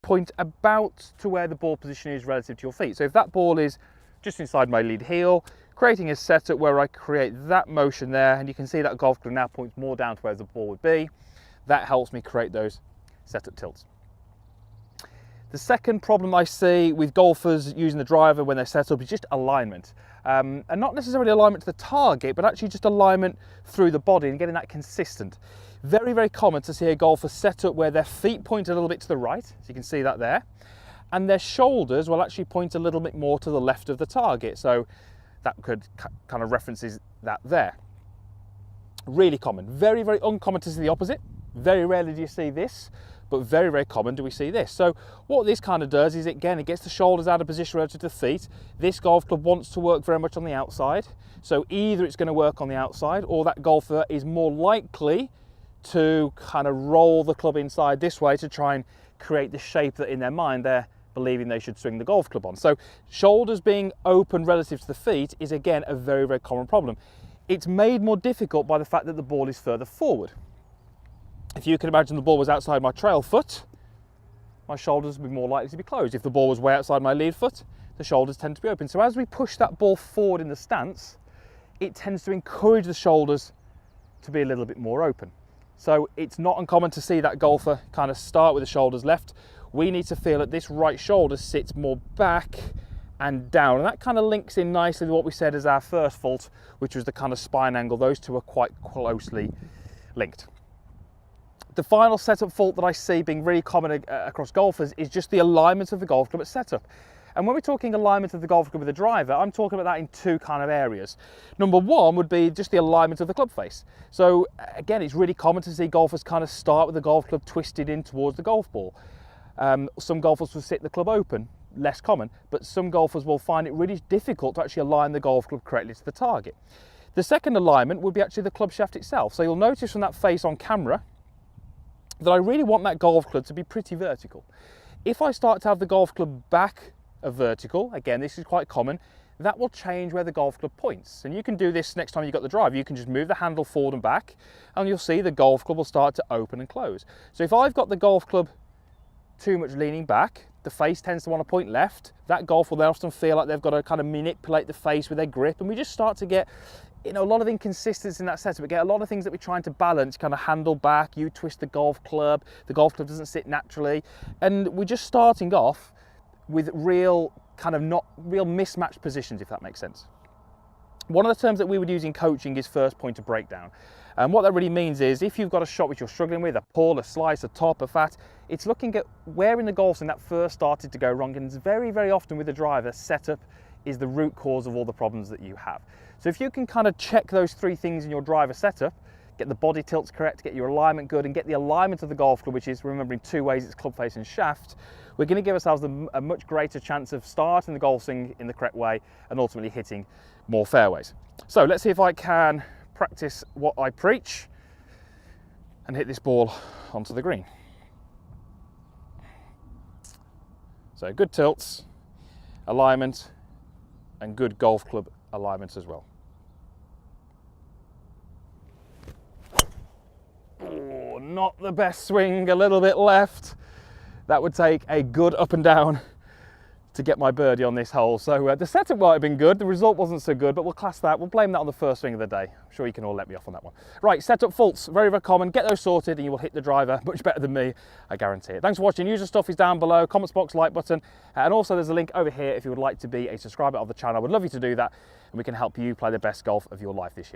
point about to where the ball position is relative to your feet. So if that ball is just inside my lead heel, creating a setup where I create that motion there, and you can see that golf club now points more down to where the ball would be. That helps me create those setup tilts. The second problem I see with golfers using the driver when they set up is just alignment. And not necessarily alignment to the target, but actually just alignment through the body and getting that consistent. Very, very common to see a golfer set up where their feet point a little bit to the right, so you can see that there, and their shoulders will actually point a little bit more to the left of the target. So that could kind of references that there. Really common. Very, very uncommon to see the opposite. Very rarely do you see this, but very, very common do we see this. So what this kind of does is, again, it gets the shoulders out of position relative to the feet. This golf club wants to work very much on the outside. So either it's going to work on the outside, or that golfer is more likely to kind of roll the club inside this way to try and create the shape that in their mind they're believing they should swing the golf club on. So shoulders being open relative to the feet is, again, a very, very common problem. It's made more difficult by the fact that the ball is further forward. If you can imagine the ball was outside my trail foot, my shoulders would be more likely to be closed. If the ball was way outside my lead foot, the shoulders tend to be open. So as we push that ball forward in the stance, it tends to encourage the shoulders to be a little bit more open. So it's not uncommon to see that golfer kind of start with the shoulders left. We need to feel that this right shoulder sits more back and down. And that kind of links in nicely with what we said as our first fault, which was the kind of spine angle. Those two are quite closely linked. The final setup fault that I see being really common across golfers is just the alignment of the golf club at setup. And when we're talking alignment of the golf club with the driver, I'm talking about that in two kind of areas. Number one would be just the alignment of the club face. So again, it's really common to see golfers kind of start with the golf club twisted in towards the golf ball. Some golfers will sit the club open, less common, but some golfers will find it really difficult to actually align the golf club correctly to the target. The second alignment would be actually the club shaft itself. So you'll notice from that face on camera that I really want that golf club to be pretty vertical. If I start to have the golf club back a vertical, again, this is quite common, that will change where the golf club points. And you can do this next time you've got the driver. You can just move the handle forward and back, and you'll see the golf club will start to open and close. So if I've got the golf club too much leaning back, the face tends to want to point left. That golfer will then often feel like they've got to kind of manipulate the face with their grip, and we just start to get, you know, a lot of inconsistency in that setup. We get a lot of things that we're trying to balance, kind of handle back, you twist the golf club doesn't sit naturally, and we're just starting off with real mismatched positions, if that makes sense. One of the terms that we would use in coaching is first point of breakdown. And what that really means is if you've got a shot which you're struggling with, a pull, a slice, a top, a fat, it's looking at where in the golf swing that first started to go wrong. And it's very, very often with the driver, setup is the root cause of all the problems that you have. So if you can kind of check those three things in your driver setup, get the body tilts correct, get your alignment good, and get the alignment of the golf club, which is, remember, in two ways, it's club face and shaft, we're going to give ourselves a much greater chance of starting the golf swing in the correct way and ultimately hitting more fairways. So let's see if I can practice what I preach and hit this ball onto the green. So good tilts, alignment, and good golf club alignment as well. Oh, not the best swing, a little bit left. That would take a good up and down to get my birdie on this hole. So the setup might have been good, the result wasn't so good, but we'll class that, we'll blame that on the first swing of the day. I'm sure you can all let me off on that one. Right, setup faults, very, very common. Get those sorted and you will hit the driver much better than me, I guarantee it. Thanks for watching. Usual stuff is down below, comments box, like button, and also there's a link over here if you would like to be a subscriber of the channel. I would love you to do that, and we can help you play the best golf of your life this year.